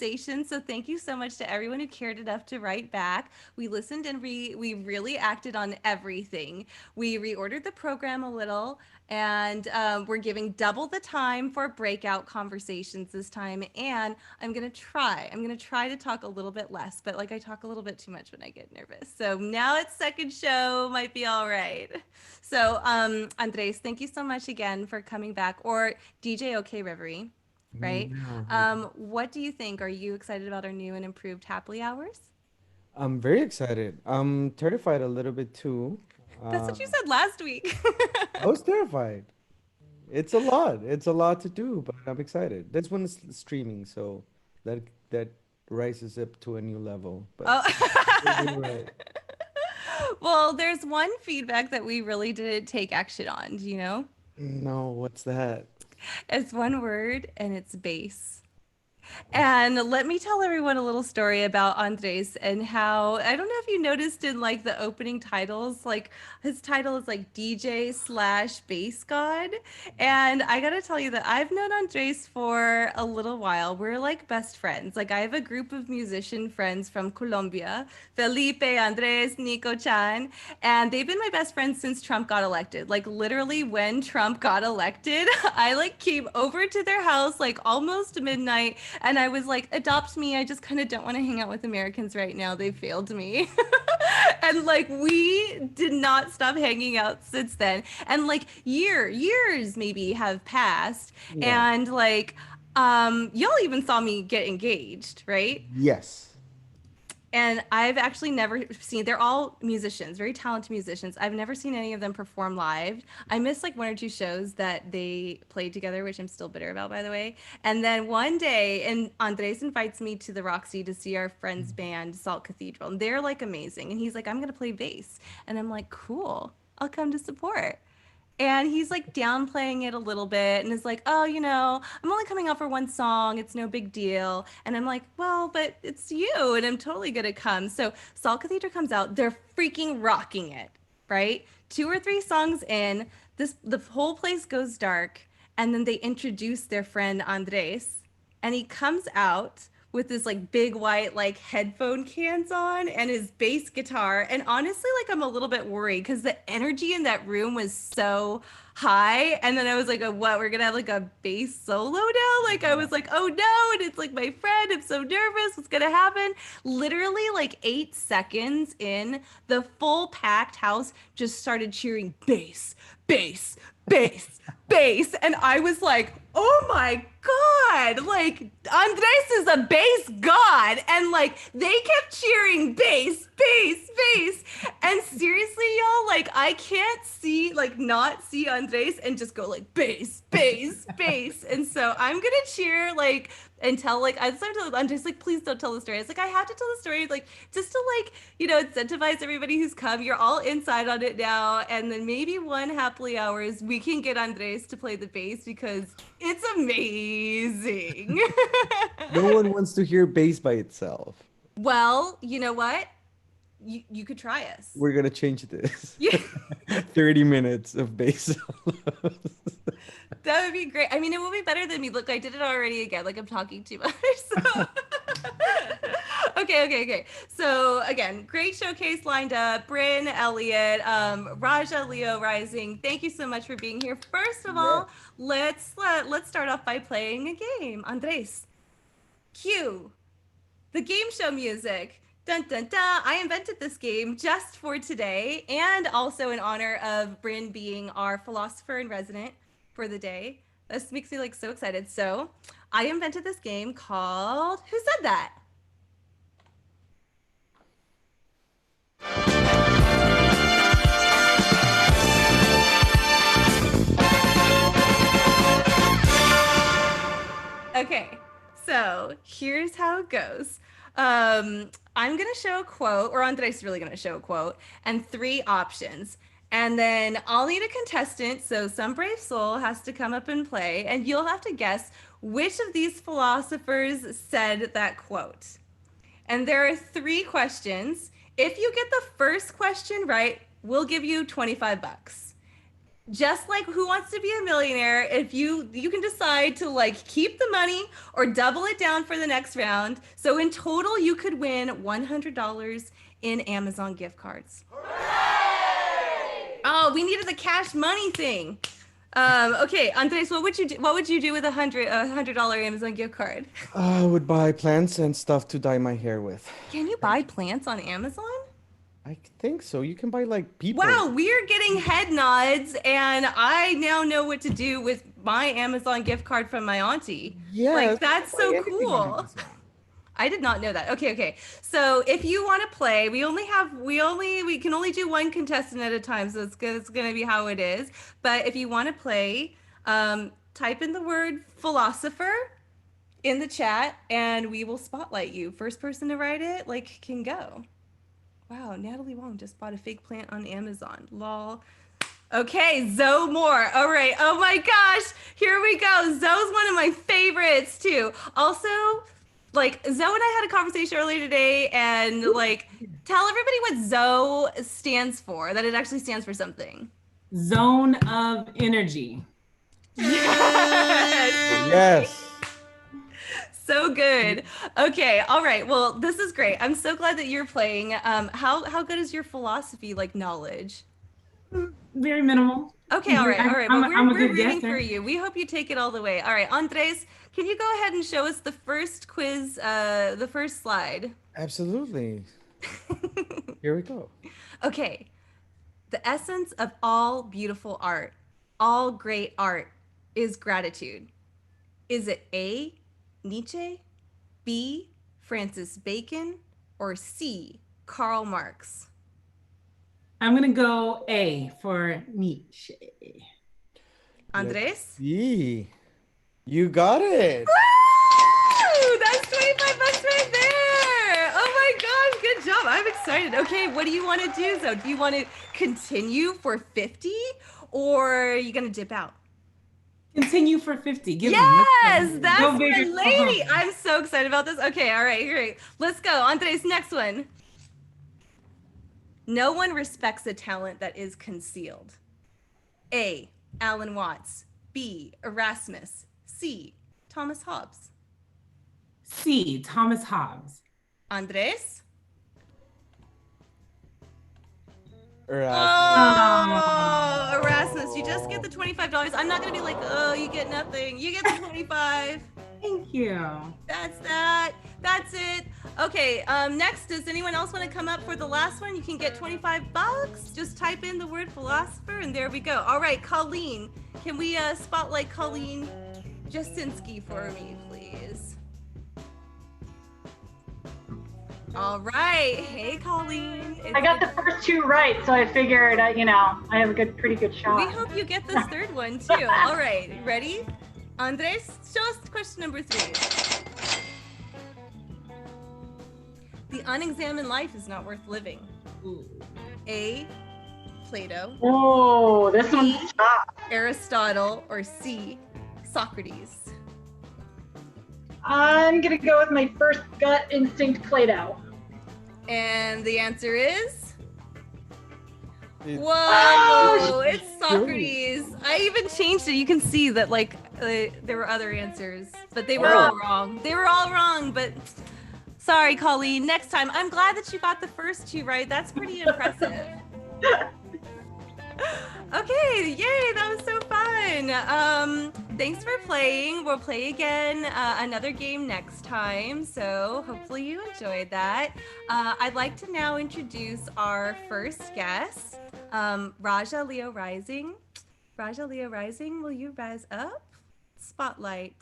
conversation. So thank you so much to everyone who cared enough to write back. We listened and we really acted on everything. We reordered the program a little, and we're giving double the time for breakout conversations this time. And I'm gonna try to talk a little bit less, but like I talk a little bit too much when I get nervous. So now it's second show, might be all right. So Andres, thank you so much again for coming back. Or DJ OK Reverie, right? Yeah, What do you think? Are you excited about our new and improved happily hours? I'm very excited. I'm terrified a little bit too. That's Uh, what you said last week. I was terrified. It's a lot. It's a lot to do, but I'm excited. This one is streaming, so that rises up to a new level. But you're Oh. right. Well, there's one feedback that we really didn't take action on, do you know? No, what's that? It's one word and it's base. And let me tell everyone a little story about Andres and how I don't know if you noticed in like the opening titles, like his title is like DJ slash bass god. And I gotta tell you that I've known Andres for a little while. We're like best friends. Like I have a group of musician friends from Colombia, Felipe, Andres, Nico Chan, and they've been my best friends since Trump got elected. Like literally when Trump got elected, I like came over to their house like almost midnight and I was like, adopt me. I just kind of don't want to hang out with Americans right now. They failed me. And like we did not stop hanging out since then. And like years maybe have passed. Yeah. And like y'all even saw me get engaged, right? Yes. And I've actually never seen, they're all musicians, very talented musicians. I've never seen any of them perform live. I missed like one or two shows that they played together, which I'm still bitter about, by the way. And then one day, and Andres invites me to the Roxy to see our friend's band, Salt Cathedral. And they're like amazing. And he's like, I'm going to play bass. And I'm like, cool, I'll come to support. And he's like downplaying it a little bit and is like, oh, you know, I'm only coming out for one song. It's no big deal. And I'm like, well, but it's you and I'm totally going to come. So Salt Cathedra comes out. They're freaking rocking it, right? Two or three songs in, the whole place goes dark. And then they introduce their friend Andres and he comes out with this like big white like headphone cans on and his bass guitar, and honestly like I'm a little bit worried because the energy in that room was so high, and then I was like, oh, what, we're gonna have like a bass solo now? Like I was like, oh no, and it's like my friend, I'm so nervous, what's gonna happen? Literally like 8 seconds in, the full packed house just started cheering bass, bass, bass, bass. And I was like, oh my God, like Andres is a bass god. And like they kept cheering bass, bass, bass. And seriously, y'all, like I can't see, like not see Andres and just go like bass, bass, bass. And so I'm gonna cheer like and tell like I started to Andres like, please don't tell the story. I was like, I have to tell the story, like just to like, you know, incentivize everybody who's come. You're all inside on it now. And then maybe one happily hours we can get Andres to play the bass because it's amazing. No one wants to hear bass by itself. Well, you know what? You could try us. We're gonna change this. Yeah, 30 minutes of bass solos. that would be great. I mean, it will be better than me. Look, I did it already again. Like I'm talking too much. So. Okay. So again, great showcase lined up. Brynn Elliott, Raja LeoRising. Thank you so much for being here. First of Yeah. all, let's start off by playing a game. Andres, cue the game show music. Dun dun dun. I invented this game just for today and also in honor of Brynn being our philosopher in resident for the day. This makes me like so excited. So I invented this game called Who Said That? Okay, so here's how it goes. I'm gonna show a quote, or Andres is really gonna show a quote, and three options. And then I'll need a contestant, so some brave soul has to come up and play, and you'll have to guess which of these philosophers said that quote. And there are three questions. If you get the first question right, we'll give you 25 bucks. just like Who Wants to Be a Millionaire, if you can decide to like keep the money or double it down for the next round. So in total, you could win $100 in Amazon gift cards. Oh, we needed the cash money thing. Okay, Andres, what would you do? What would you do with a $100 Amazon gift card? I would buy plants and stuff to dye my hair with. Can you buy plants on Amazon? I think so. You can buy like people. Wow, we're getting head nods, and I now know what to do with my Amazon gift card from my auntie. Yes, Like, that's buy so anything on cool. Amazon. I did not know that. Okay, okay. So if you want to play, we can only do one contestant at a time. So it's gonna be how it is. But if you want to play, type in the word philosopher in the chat, and we will spotlight you. First person to write it, like, can go. Wow, Natalie Wong just bought a fake plant on Amazon. Lol. Okay, Zoe Moore. All right. Oh my gosh. Here we go. Zoe's one of my favorites too. Also, like Zoe and I had a conversation earlier today, and like tell everybody what Zoe stands for, that it actually stands for something. Zone of energy. Yes. Yes. So good. Okay. All right. Well, this is great. I'm so glad that you're playing. How good is your philosophy like knowledge? Very minimal. Okay, all right, all right. I'm But a we're good rooting guesser. for you. We hope you take it all the way. All right, Andres, can you go ahead and show us the first quiz, the first slide? Absolutely. Here we go. Okay. The essence of all beautiful art, all great art, is gratitude. Is it A, Nietzsche, B, Francis Bacon, or C, Karl Marx? I'm gonna go A for Nietzsche. Andres? See, you got it. Woo! That's $25 right there. Oh my gosh, good job. I'm excited. Okay, what do you want to do, though? Do you want to continue for 50 or are you going to dip out? Continue for 50. Give Yes, them. that's Go my big or go lady. home. I'm so excited about this. Okay, all right, great. Let's go. Andres, next one. No one respects a talent that is concealed. A, Alan Watts. B, Erasmus. C, Thomas Hobbes. C, Thomas Hobbes. Andres? Erasmus. Oh, Erasmus, you just get the $25. I'm not gonna be like, oh, you get nothing. You get the 25. Thank you. That's that. That's it. Okay. Next, does anyone else want to come up for the last one? You can get $25. Just type in the word philosopher, and there we go. All right, Colleen. Can we spotlight Colleen Jasinski for me, please? All right. Hey, Colleen. I got the first two right, so I figured, I have a pretty good We shot. hope you get this third one too. All right, ready? Andres, show us question number 3. The unexamined life is not worth living. Ooh. A, Plato, Oh, this one's B, tough. Aristotle, or C, Socrates. I'm gonna go with my first gut instinct, Play-Doh. And the answer is? It's- Whoa, Oh, it's Socrates. I even changed it. You can see that like there were other answers, but they were all wrong. They were all wrong, but sorry, Colleen. Next time. I'm glad that you got the first 2 right. That's pretty impressive. Okay, yay, that was so fun. Thanks for playing. We'll play again another game next time, so hopefully you enjoyed that. I'd like to now introduce our first guest, Raja LeoRising. Raja LeoRising, will you rise up? Spotlight.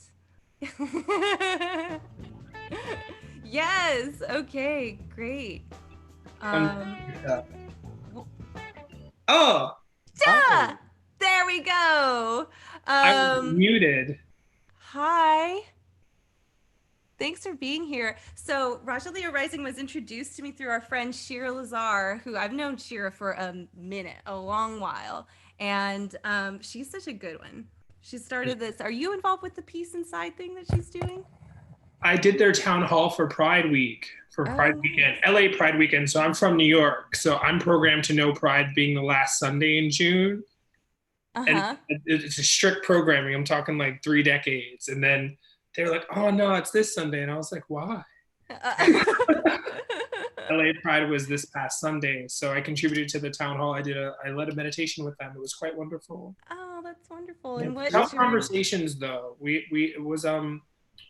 Yes, okay, great. Oh, Duh! There we go. I was muted. Hi. Thanks for being here. So Raja LeoRising was introduced to me through our friend Shira Lazar, who I've known Shira for a minute, a long while. And she's such a good one. She started this. Are you involved with the Peace Inside thing that she's doing? I did their town hall for Pride Week, for Pride Weekend, LA Pride Weekend. So I'm from New York. So I'm programmed to know Pride being the last Sunday in June. Uh-huh. And it's a strict programming. I'm talking like 3 decades. And then they were like, oh no, it's this Sunday. And I was like, why? LA Pride was this past Sunday. So I contributed to the town hall. I led a meditation with them. It was quite wonderful. Oh, that's wonderful. And what Tough is your conversations though. We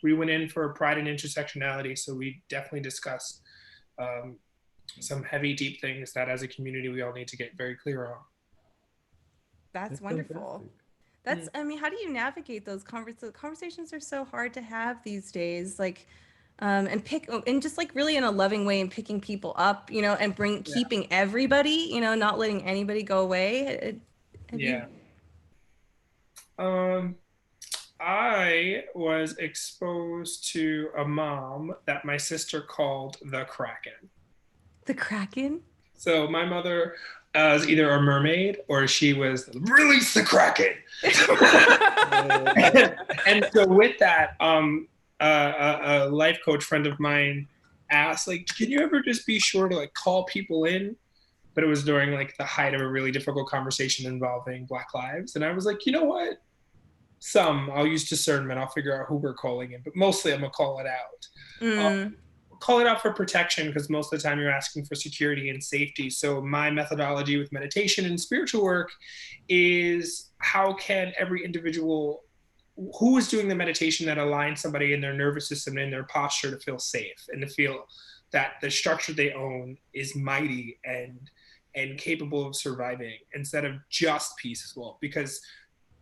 went in for pride and intersectionality. So we definitely discussed some heavy, deep things that as a community we all need to get very clear on. That's wonderful. fantastic. That's, I mean, how do you navigate those conversations are so hard to have these days, like, and just like really in a loving way and picking people up, you know, and keeping everybody, you know, not letting anybody go away. Yeah. I was exposed to a mom that my sister called the Kraken. The Kraken? So my mother was either a mermaid or she was release the Kraken. and so with that, a life coach friend of mine asked, like, can you ever just be sure to like call people in? But it was during like the height of a really difficult conversation involving Black lives. And I was like, you know what? I'll use discernment. I'll figure out who we're calling in, but mostly I'm gonna call it out. Call it out for protection because most of the time you're asking for security and safety. So my methodology with meditation and spiritual work is how can every individual who is doing the meditation that aligns somebody in their nervous system and in their posture to feel safe and to feel that the structure they own is mighty and capable of surviving instead of just peace as well. Because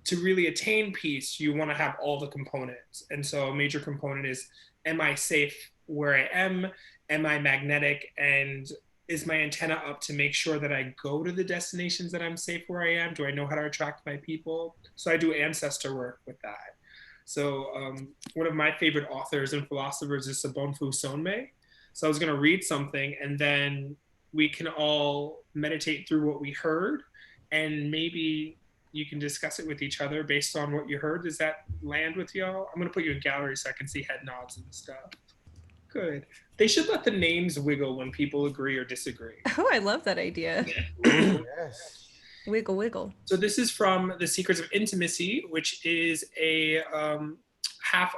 to really attain peace, you want to have all the components. And so a major component is, am I safe where I am? Am I magnetic? And is my antenna up to make sure that I go to the destinations that I'm safe where I am? Do I know how to attract my people? So I do ancestor work with that. So one of my favorite authors and philosophers is Sobonfu Sonme. So I was going to read something and then we can all meditate through what we heard and maybe you can discuss it with each other based on what you heard. Does that land with y'all? I'm going to put you in gallery so I can see head nods and stuff. Good. They should let the names wiggle when people agree or disagree. Oh, I love that idea. Yes. Wiggle, wiggle. So this is from The Secrets of Intimacy, which is a half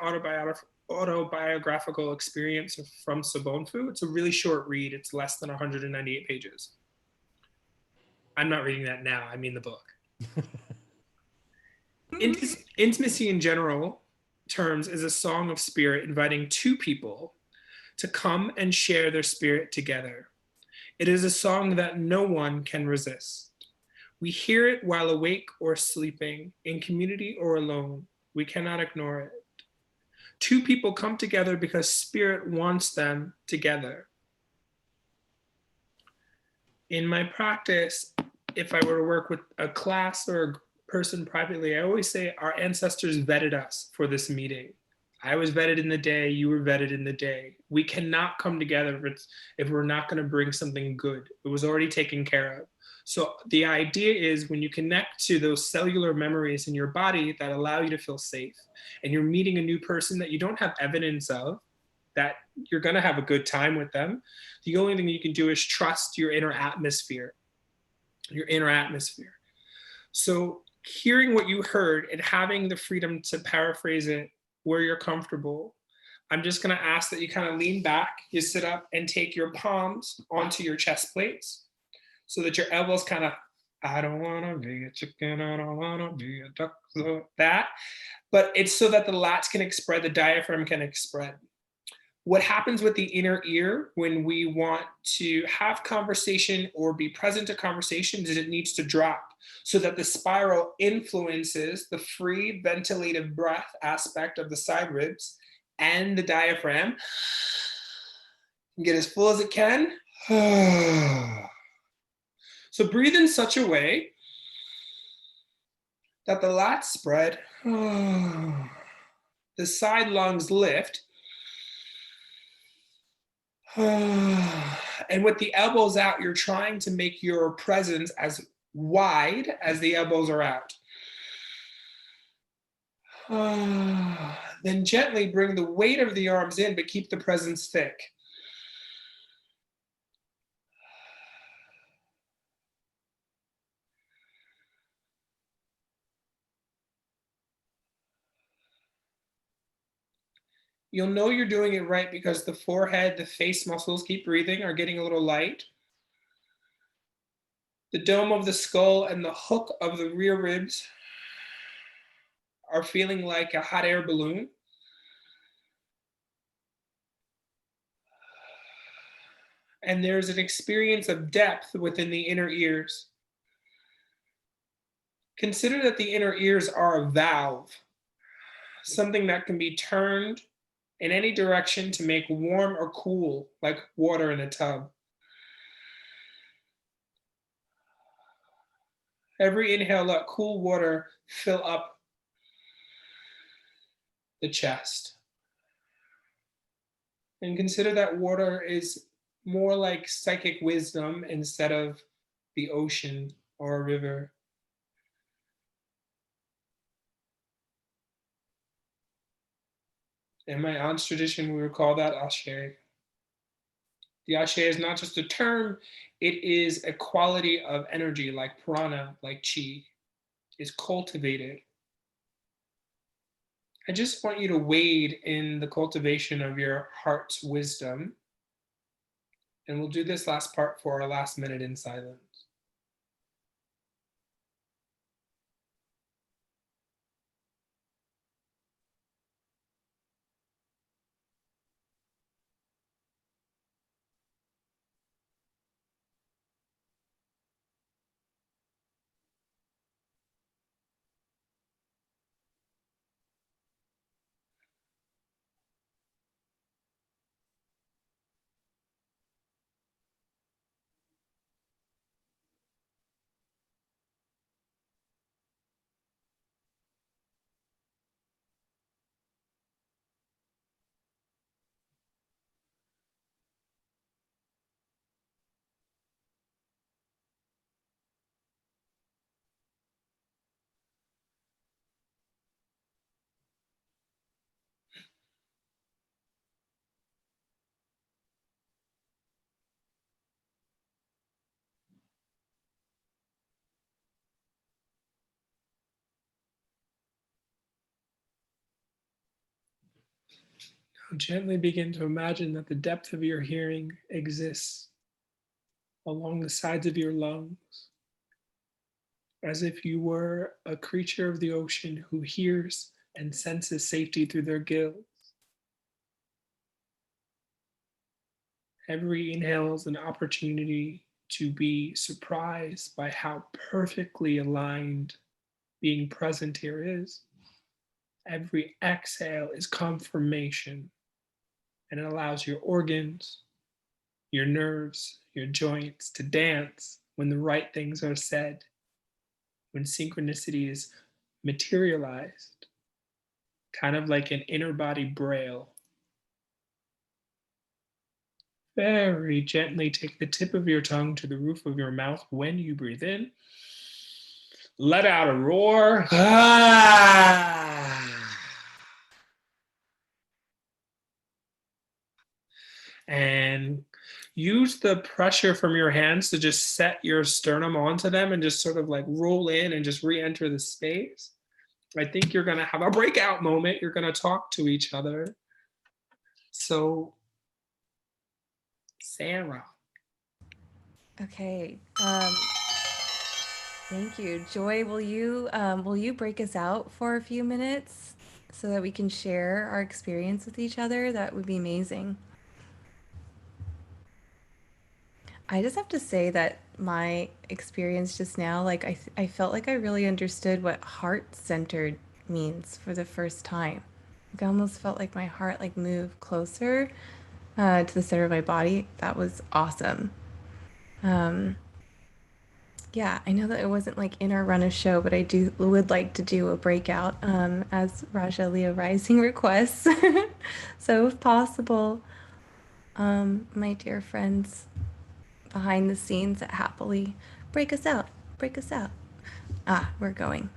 autobiographical experience from Sobonfu. It's a really short read. It's less than 198 pages. I'm not reading that now. I mean the book. Intimacy in general terms is a song of spirit inviting two people to come and share their spirit together. It is a song that no one can resist. We hear it while awake or sleeping, in community or alone. We cannot ignore it. Two people come together because spirit wants them together. In my practice, if I were to work with a class or a person privately, I always say our ancestors vetted us for this meeting. I was vetted in the day, you were vetted in the day. We cannot come together if we're not going to bring something good. It was already taken care of. So the idea is when you connect to those cellular memories in your body that allow you to feel safe, and you're meeting a new person that you don't have evidence of, that you're going to have a good time with them, the only thing you can do is trust your inner atmosphere. Your inner atmosphere. So hearing what you heard and having the freedom to paraphrase it where you're comfortable, I'm just going to ask that you kind of lean back, you sit up and take your palms onto your chest plates so that your elbows kind of, I don't want to be a chicken, I don't want to be a duck, so that. But it's so that the lats can spread, the diaphragm can spread. What happens with the inner ear when we want to have conversation or be present to conversations is it needs to drop so that the spiral influences the free ventilative breath aspect of the side ribs and the diaphragm. Get as full as it can. So breathe in such a way that the lats spread, the side lungs lift, and with the elbows out, you're trying to make your presence as wide as the elbows are out. Then gently bring the weight of the arms in, but keep the presence thick. You'll know you're doing it right because the forehead, the face muscles, keep breathing, are getting a little light. The dome of the skull and the hook of the rear ribs are feeling like a hot air balloon. And there's an experience of depth within the inner ears. Consider that the inner ears are a valve, something that can be turned in any direction to make warm or cool, like water in a tub. Every inhale, let cool water fill up the chest. And consider that water is more like psychic wisdom instead of the ocean or a river. In my aunt's tradition, we would call that ashe. The ashe is not just a term, it is a quality of energy like prana, like chi. It's cultivated. I just want you to wade in the cultivation of your heart's wisdom. And we'll do this last part for our last minute in silence. Now gently begin to imagine that the depth of your hearing exists along the sides of your lungs, as if you were a creature of the ocean who hears and senses safety through their gills. Every inhale is an opportunity to be surprised by how perfectly aligned being present here is. Every exhale is confirmation, and it allows your organs, your nerves, your joints to dance when the right things are said, when synchronicity is materialized, kind of like an inner body braille. Very gently take the tip of your tongue to the roof of your mouth when you breathe in. Let out a roar. And use the pressure from your hands to just set your sternum onto them and just sort of like roll in and just re-enter the space. I think you're going to have a breakout moment. You're going to talk to each other. So, Sarah. Okay. Thank you. Joy, will you break us out for a few minutes so that we can share our experience with each other? That would be amazing. I just have to say that my experience just now, like I felt like I really understood what heart-centered means for the first time. Like I almost felt like my heart like moved closer to the center of my body. That was awesome. Um, yeah, I know that it wasn't like in our run of show, but would like to do a breakout as Raja LeoRising requests. So if possible, my dear friends behind the scenes that happily break us out, break us out. Ah, we're going.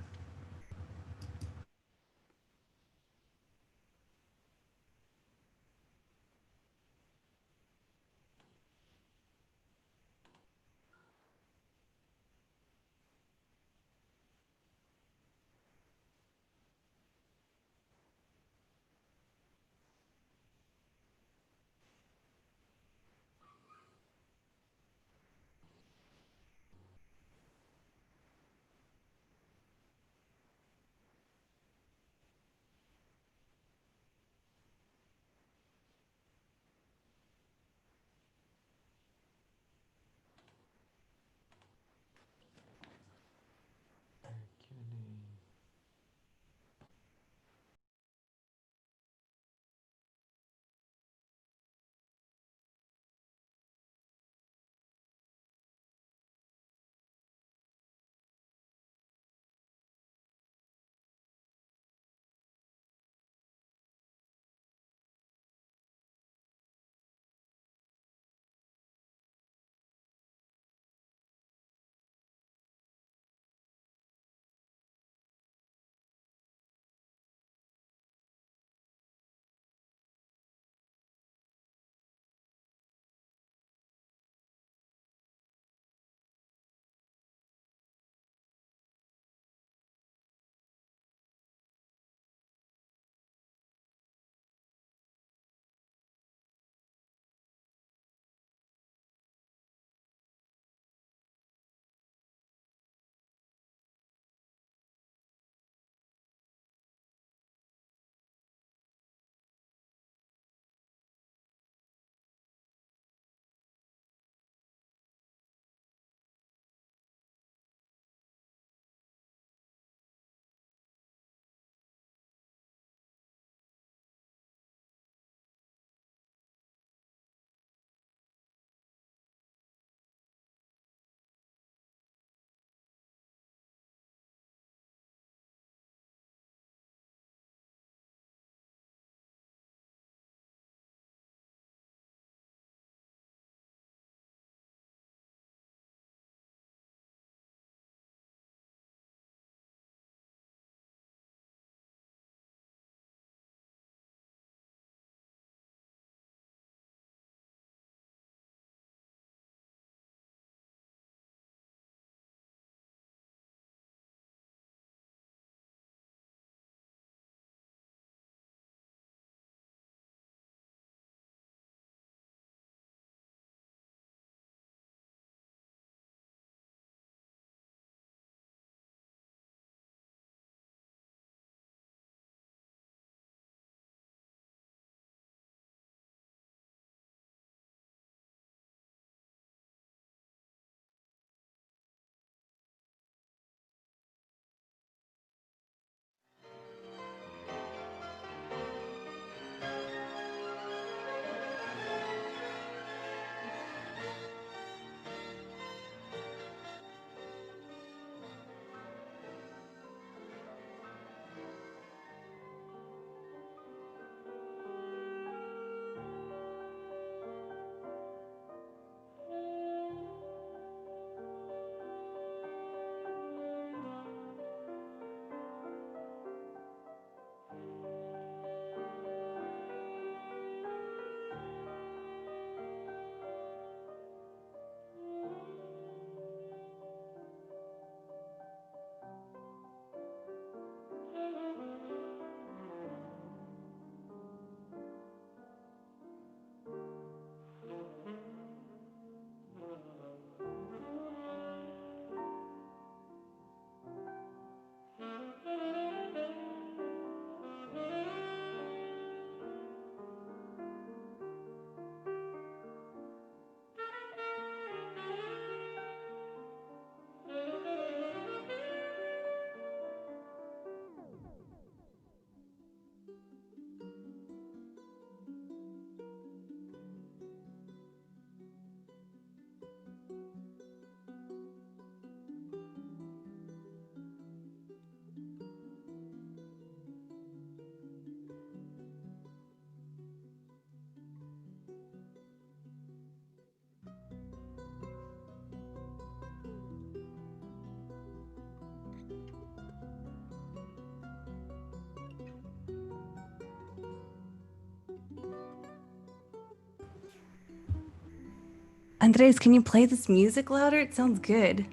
Andres, can you play this music louder? It sounds good.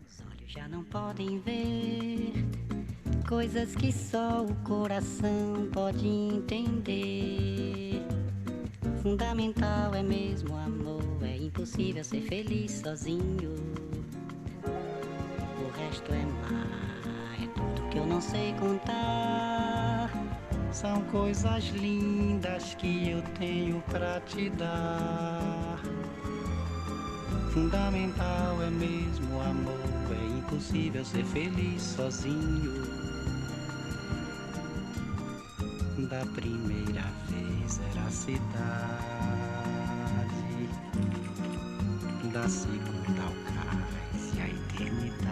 Os olhos já não podem ver coisas que só o coração pode entender. Fundamental é mesmo o amor, é impossível ser feliz sozinho. O resto é mar, é tudo que eu não sei contar. São coisas lindas que eu tenho pra te dar. Fundamental é mesmo o amor, é impossível ser feliz sozinho. Da primeira vez era a cidade, da segunda ao cais e a eternidade.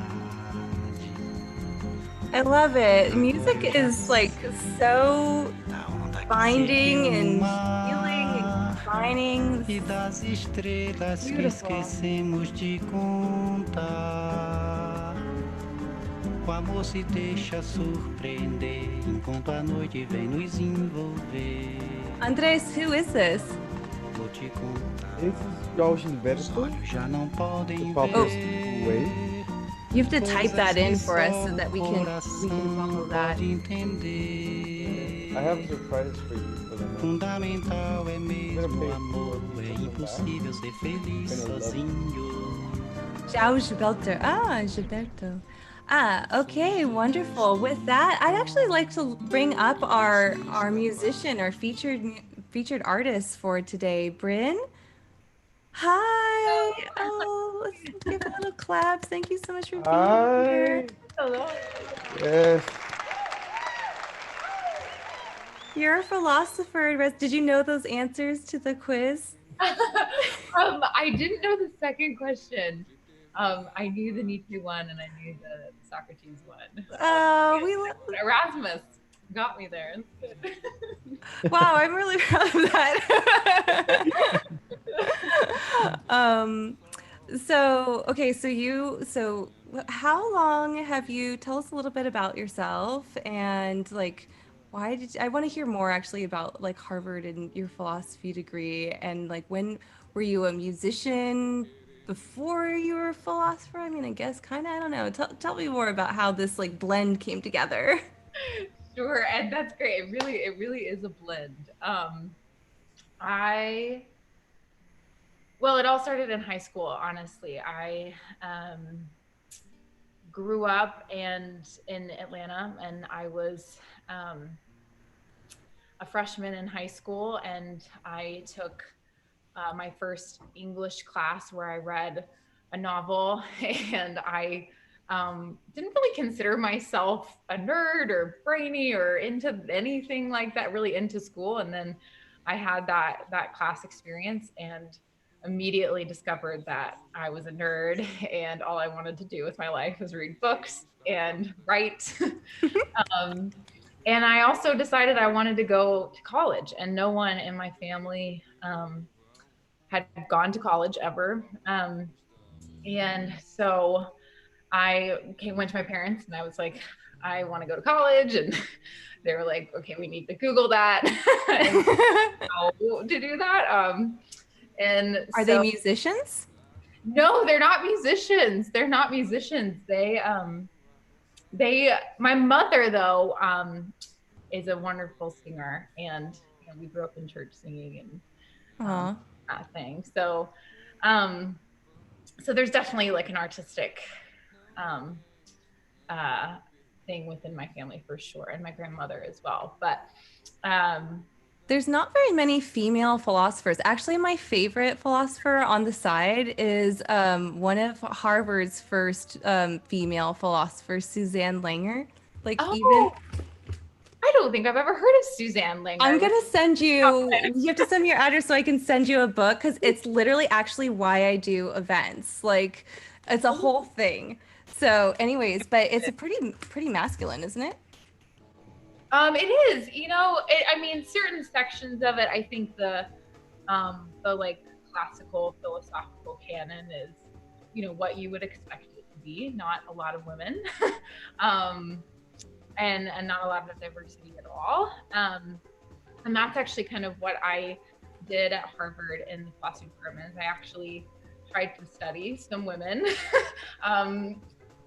I love it. Music is like so Da onda que binding seguiu and no mar, healing and combining. e das estrelas que Beautiful. esquecemos de contar. O amor se deixa surpreender enquanto a noite vem nos envolver. Andres, who is this? Vou te contar. This is João Os Gilberto, olhos já não podem the Papa's ver. Way. You have to type that in for us so Coisas that que we só can o follow coração that. pode entender. I have a surprise for you for the night. Fundamental é mesmo Primeiro o amor, beijo, é impossível ser feliz Gonna love sozinho. João Gilberto. Ah, Gilberto. Ah, okay, wonderful. With that, I'd actually like to bring up our musician, our featured artist for today, Brynn. Hi. Oh, let's give a little claps. Thank you so much for being here. Hi. Hello. Yes. You're a philosopher. Did you know those answers to the quiz? I didn't know the second question. I knew the Nietzsche one and I knew the Socrates one. Oh, Erasmus got me there. wow, I'm really proud of that. So how long have you, tell us a little bit about yourself and like, I want to hear more actually about like Harvard and your philosophy degree and like when were you a musician before you were a philosopher? I mean, I guess kind of, I don't know. Tell me more about how this like blend came together. Sure, and that's great. It really is a blend. Well, it all started in high school, honestly. I grew up in Atlanta and I was a freshman in high school and I took my first English class where I read a novel and I didn't really consider myself a nerd or brainy or into anything like that, really into school. And then I had that class experience and immediately discovered that I was a nerd and all I wanted to do with my life was read books and write. And I also decided I wanted to go to college, and no one in my family had gone to college ever. And so I went to my parents and I was like, I want to go to college. And they were like, okay, we need to Google that and how to do that. And Are they musicians? No, they're not musicians. They're not musicians. My mother though, is a wonderful singer and we grew up in church singing and that thing. So, so there's definitely like an artistic, thing within my family for sure. And my grandmother as well. But, there's not very many female philosophers. Actually, my favorite philosopher on the side is one of Harvard's first female philosophers, Suzanne Langer. Like I don't think I've ever heard of Suzanne Langer. I'm gonna send you. You have to send me your address so I can send you a book because it's literally actually why I do events. Like, it's a whole thing. So, anyways, but it's a pretty masculine, isn't it? It is. You know, I mean, certain sections of it. I think the like classical philosophical canon is, you know, what you would expect it to be. Not a lot of women. And not a lot of diversity at all. And that's actually kind of what I did at Harvard in the philosophy department. I actually tried to study some women.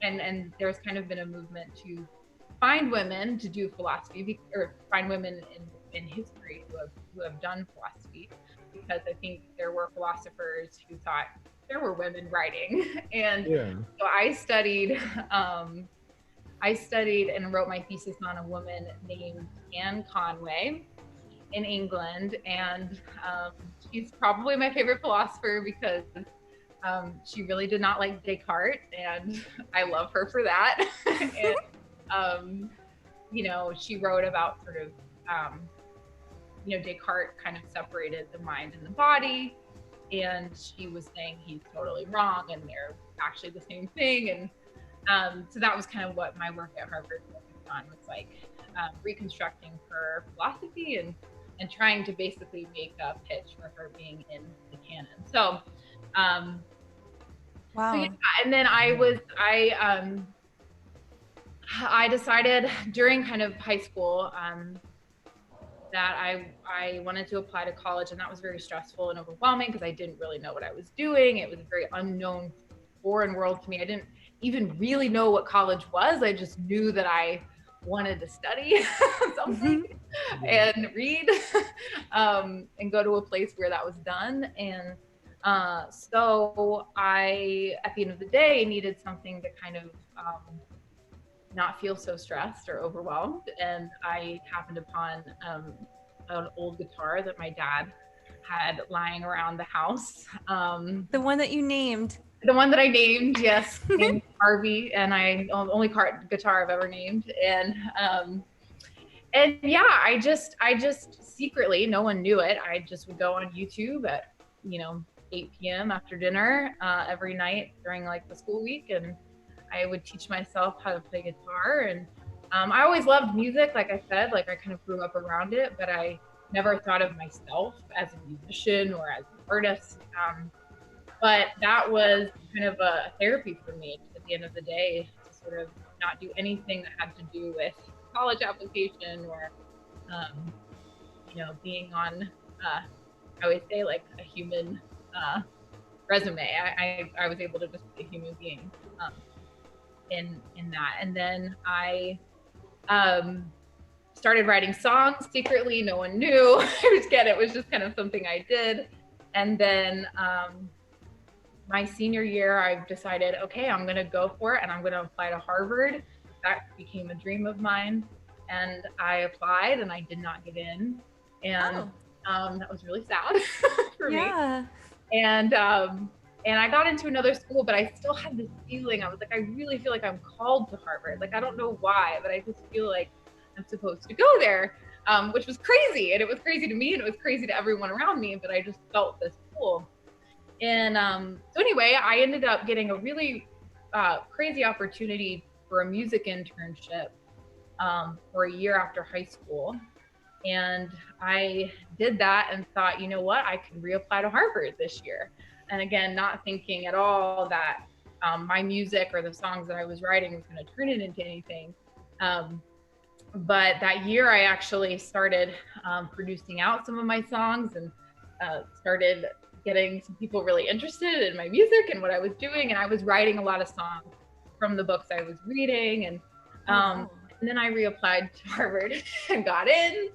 And there's kind of been a movement to find women to do philosophy, or find women in history who have done philosophy, because I think there were philosophers who thought there were women writing. And so I studied and wrote my thesis on a woman named Anne Conway in England. And she's probably my favorite philosopher because she really did not like Descartes, and I love her for that. And, you know, she wrote about sort of, you know, Descartes kind of separated the mind and the body, and she was saying he's totally wrong and they're actually the same thing. And so that was kind of what my work at Harvard focused on, was like reconstructing her philosophy and trying to basically make a pitch for her being in the canon. So, Wow. So yeah, and then I decided during kind of high school that I wanted to apply to college, and that was very stressful and overwhelming because I didn't really know what I was doing. It was a very unknown, foreign world to me. I didn't even really know what college was. I just knew that I wanted to study something and read and go to a place where that was done. And so I, at the end of the day, needed something to kind of not feel so stressed or overwhelmed. And I happened upon an old guitar that my dad had lying around the house. The one that you named. The one that I named, yes, named Harvey, and only guitar I've ever named. And yeah, I just secretly, no one knew it, I just would go on YouTube at, you know, 8 p.m. after dinner every night during like the school week, and I would teach myself how to play guitar. And I always loved music, like I said, like I kind of grew up around it, but I never thought of myself as a musician or as an artist. But that was kind of a therapy for me at the end of the day, to sort of not do anything that had to do with college application or, you know, being on, I always say, like a human resume. I was able to just be a human being in that. And then I started writing songs secretly. No one knew. It was just kind of something I did. And then my senior year, I decided, okay, I'm going to go for it and I'm going to apply to Harvard. That became a dream of mine. And I applied and I did not get in. And that was really sad for me. And I got into another school, but I still had this feeling. I was like, I really feel like I'm called to Harvard. Like, I don't know why, but I just feel like I'm supposed to go there, which was crazy. And it was crazy to me and it was crazy to everyone around me, but I just felt this pull. And so anyway, I ended up getting a really crazy opportunity for a music internship for a year after high school. And I did that and thought, you know what, I can reapply to Harvard this year. And again, not thinking at all that my music or the songs that I was writing was going to turn it into anything. But that year I actually started producing out some of my songs and started getting some people really interested in my music and what I was doing. And I was writing a lot of songs from the books I was reading. And then I reapplied to Harvard and got in.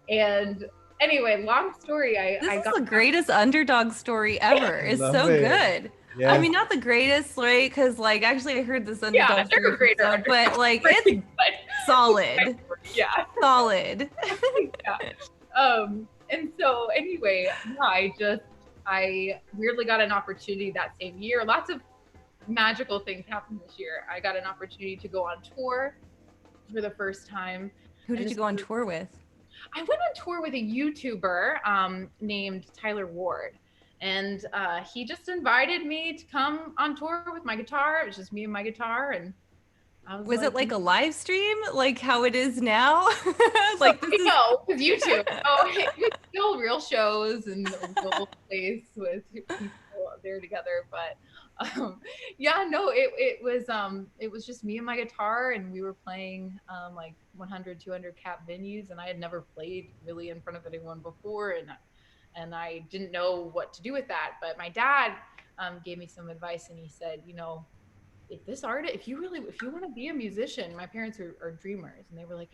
And anyway, long story. This is the greatest underdog story ever. It's so good. Yeah. I mean, not the greatest, right? Because like, actually I heard this underdog story, but like it's solid. Yeah. Solid. Yeah. And so anyway, I weirdly got an opportunity that same year. Lots of magical things happened this year. I got an opportunity to go on tour for the first time Who I did you just go on moved- tour with? I went on tour with a YouTuber named Tyler Ward. And he just invited me to come on tour with my guitar. It was just me and my guitar. And I Was it like a live stream, like how it is now? Like this is no, with YouTube. Oh, it was still real shows and a real place with people there together. But yeah, no, it was just me and my guitar, and we were playing like 100, 200 cap venues, and I had never played really in front of anyone before, and I didn't know what to do with that. But my dad gave me some advice, and he said, you know, if you want to be a musician, my parents are dreamers, and they were like,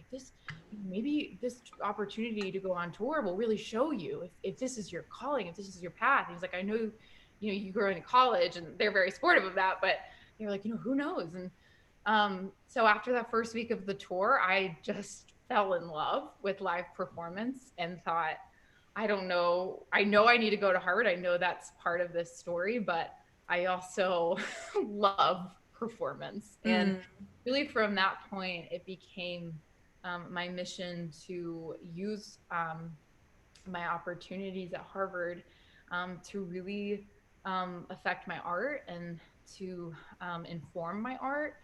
maybe this opportunity to go on tour will really show you if this is your calling, if this is your path. And he's like, I know, you know, you go into college, and they're very supportive of that, but they were like, you know, who knows? And so after that first week of the tour, I just fell in love with live performance and thought, I don't know. I know I need to go to Harvard. I know that's part of this story, but I also love performance. And really from that point, it became my mission to use my opportunities at Harvard to really affect my art and to inform my art.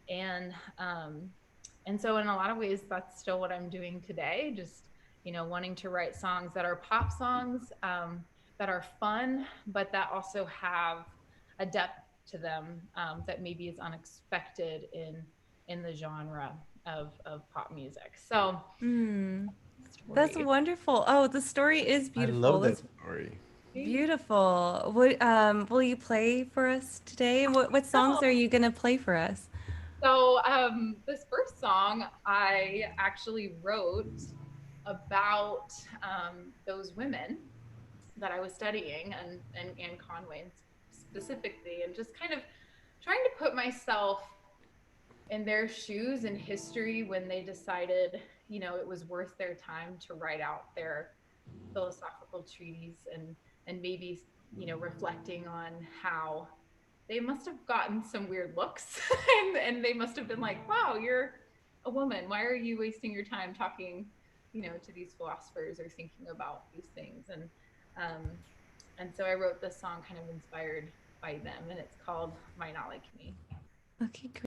And so in a lot of ways, that's still what I'm doing today. Just, you know, wanting to write songs that are pop songs that are fun, but that also have a depth to them that maybe is unexpected in the genre of pop music. So that's wonderful. Oh, the story is I beautiful. love that That's story. beautiful. What will you play for us today? What songs are you gonna play for us? So this first song I actually wrote about those women that I was studying and Conway specifically, and just kind of trying to put myself in their shoes in history when they decided, you know, it was worth their time to write out their philosophical treatise, and maybe, you know, reflecting on how they must have gotten some weird looks and they must have been like, wow, you're a woman, why are you wasting your time talking, you know, to these philosophers or thinking about these things. And so I wrote this song kind of inspired by them, and it's called Might Not Like Me. Okay, great.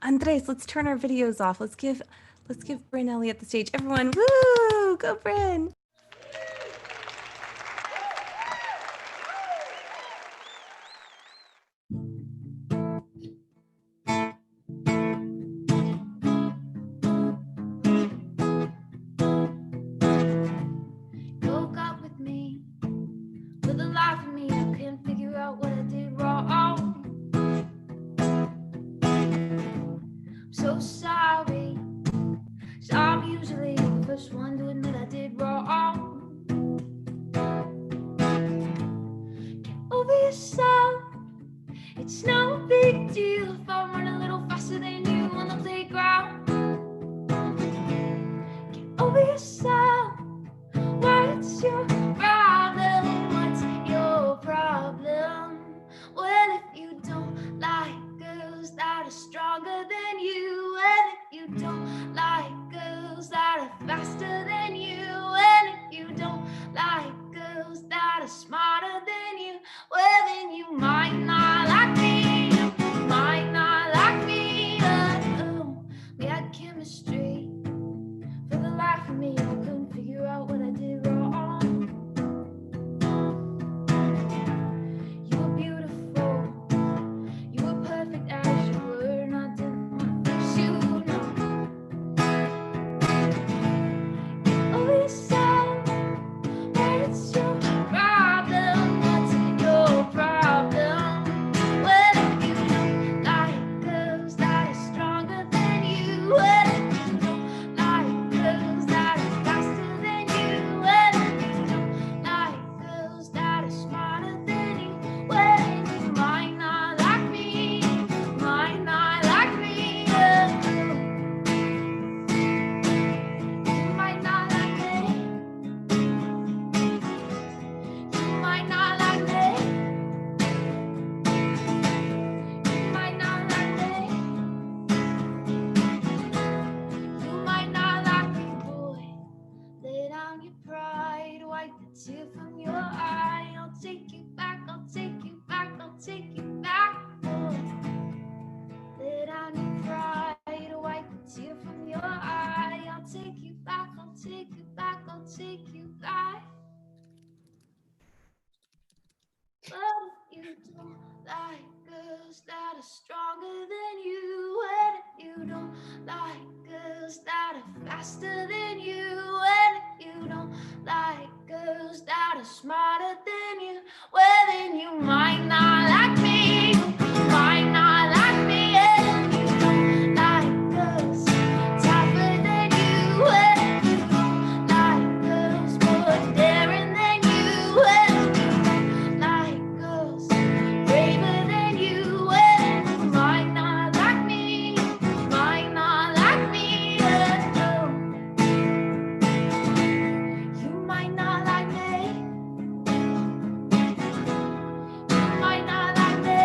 Andres, let's turn our videos off. Let's give Brynn Elliott the stage. Everyone, woo! Go Brynn! Woke up with me, with a life in me. I couldn't figure out what I did wrong. I'm so sorry. So I'm usually the first one to admit I did wrong. Get over yourself. It's no big deal if I run a little faster than you on the playground. Get over yourself. What's your problem? What's your problem? Well, if you don't like girls that are stronger than you, and if you don't like girls that are faster than wipe the tear from your eye. I'll take you back, I'll take you back, I'll take you back. Let out your pride, wipe the tear from your eye. I'll take you back, I'll take you back, I'll take you back. But if you don't like girls that are stronger than you, and if you don't like girls that are faster than you, and if you don't like girls that are smarter than you, well then you might not like me, you might not like me. And if you don't like girls tougher than you, and if you don't like girls more daring than you, and if you don't like girls braver than you, well you might not like me, you might not like me. No, you might not like me, you might not like me,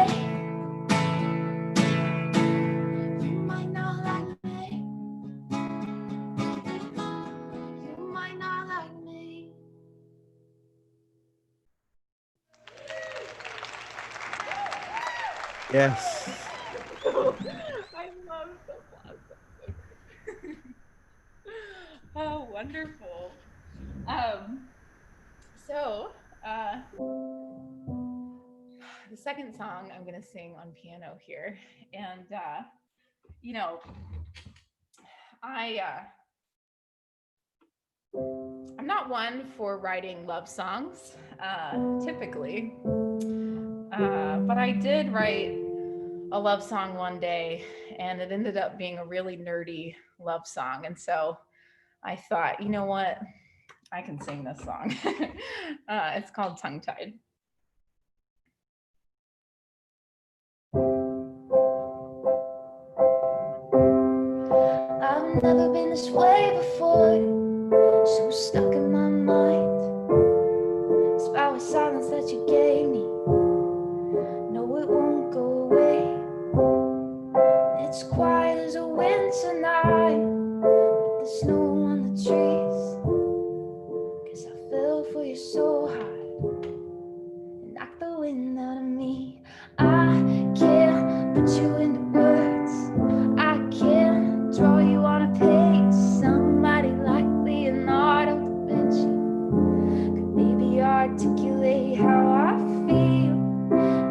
you might not like me, you might not like me. Yes. I love the blossom. Oh, wonderful. So, the second song I'm going to sing on piano here, and you know, I'm not one for writing love songs, typically, but I did write a love song one day, and it ended up being a really nerdy love song. And so I thought, you know what? I can sing this song. It's called Tongue Tied. I've never been this way before, so stuck in my mind. This power silence that you gave me, no, it won't go away. It's quiet as a winter night, with the snow on the trees. 'Cause I fell for you so hard, and knocked the wind out of me. I can't put you into words, I can't draw you on a page. Somebody like Leonardo da Vinci could maybe articulate how I feel.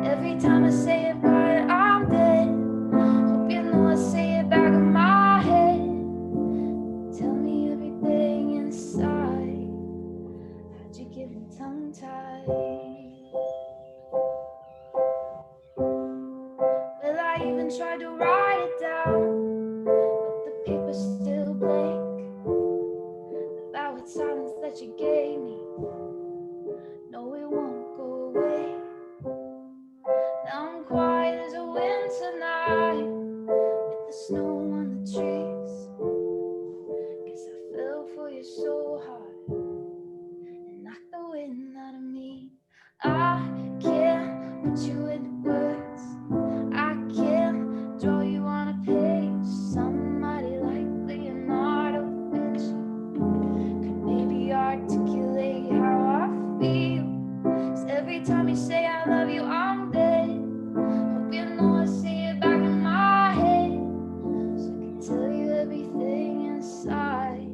Every time I say it right, I'm dead. Hope you know I say it back in my head. Tell me everything inside. How'd you get me tongue-tied? Well, I even tried to write it down, but the paper's still blank. The loud silence that you gave me, no, it won't go away. Now I'm quiet as a winter night, with the snow on the trees. 'Cause I fell for you so hard, and knocked the wind out of me. I can't put you into words, I can't draw you on a page. Somebody like Leonardo da Vinci could maybe articulate how I feel. 'Cause every time you say I love you, I'm dead. Hope you know I say it back in my head, so I can tell you everything inside.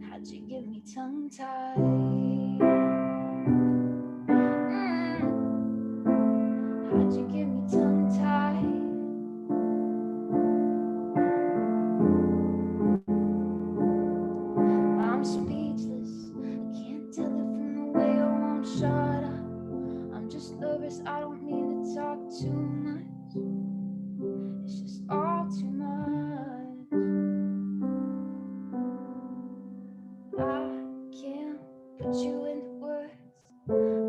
How'd you get me tongue-tied? How'd you get me tongue-tied? I'm speechless, I can't tell it from the way I won't shut up. I'm just nervous, I don't mean to talk too much. It's just all too much. I can't put you into words,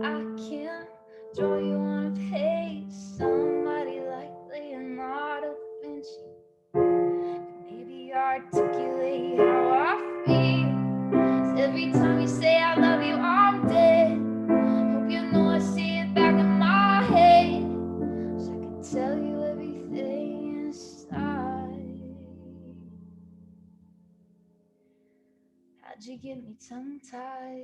I can't draw you on a page. Somebody like Leonardo da Vinci could maybe articulate how I feel. 'Cause every time you say I love you, I'm dead. Hope you know I see it back in my head, so I can tell you everything inside. How'd you get me tongue-tied?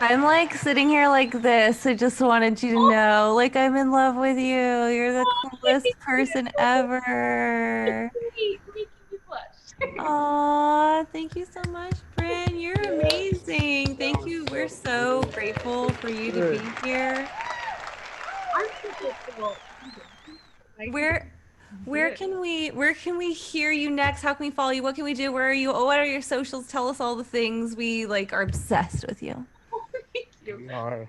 I'm like sitting here like this. I just wanted you to know, like I'm in love with you. You're the coolest person ever. Sweet, making me blush. Aw, thank you so much, Brynn. You're amazing. Thank you. We're so grateful for you to be here. I'm so grateful. Where where can we hear you next? How can we follow you? What can we do? Where are you? What are your socials? Tell us all the things. We like are obsessed with you. Thank you. We are.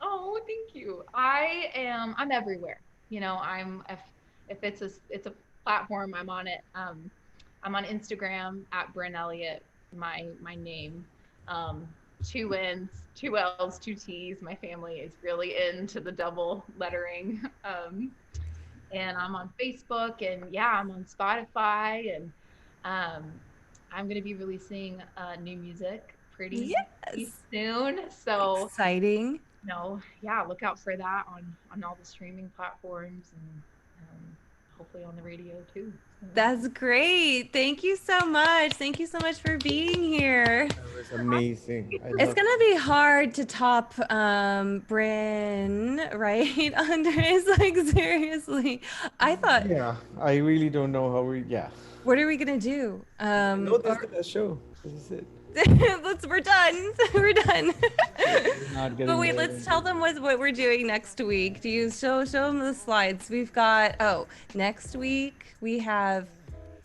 Oh, thank you. I'm everywhere. You know, if it's a platform, I'm on it. I'm on Instagram at Brynn Elliott, my name. Um, two N's, two L's, two T's. My family is really into the double lettering. And I'm on Facebook, and yeah, I'm on Spotify, and um, I'm gonna be releasing new music pretty Yes. soon. So Exciting. yeah, look out for that on all the streaming platforms, and hopefully on the radio too. So, That's great. Thank you so much. Thank you so much for being here. That was amazing. I It's love gonna be hard to top Brynn, right? Under it's like seriously. I thought, Yeah, I really don't know how we. Yeah. what are we gonna do? No, this is the best show. This is it. We're done. We're done. We're not getting But wait, there. let's tell them what we're doing next week. Do you show them the slides? We've got next week we have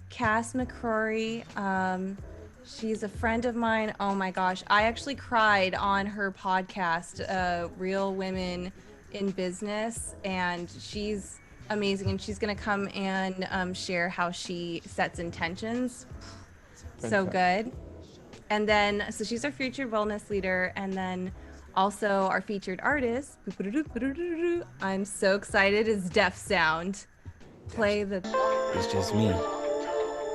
Cass McCrory. She's a friend of mine. Oh my gosh, I actually cried on her podcast, Real Women in Business, and she's amazing. And she's gonna come and share how she sets intentions. So good. And then, so she's our featured wellness leader. And then also our featured artist, I'm so excited, is Deaf Sound. Play the. It's just me.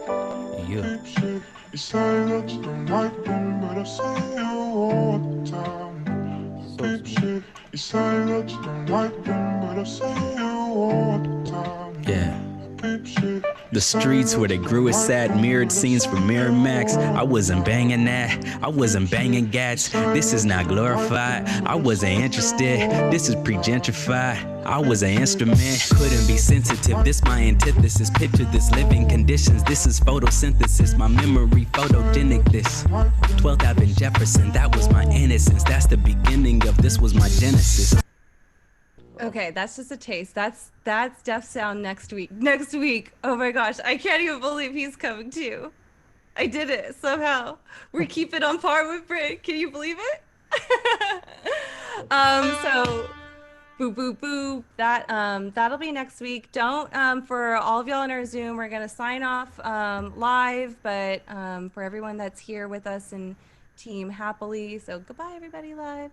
And you. You say that you don't like them, but I say you all the time. Keep shit. You say that you don't like them, but I say you all the time. Yeah. Keep shit. The streets where they grew is sad, mirrored scenes from Miramax. I wasn't banging that, I wasn't banging gats. This is not glorified, I wasn't interested. This is pre-gentrified, I was an instrument. Couldn't be sensitive, this my antithesis. Picture this living conditions, this is photosynthesis. My memory photogenic this. 12th Ave in Jefferson, that was my innocence. That's the beginning of this was my genesis. Okay, that's just a taste. That's Deaf Sound next week. Next week. Oh my gosh, I can't even believe he's coming too. I did it somehow. We keep it on par with Brynn. Can you believe it? So boo boo boo. That'll be next week. Don't for all of y'all in our Zoom, we're gonna sign off live, but for everyone that's here with us and team happily. So goodbye everybody live.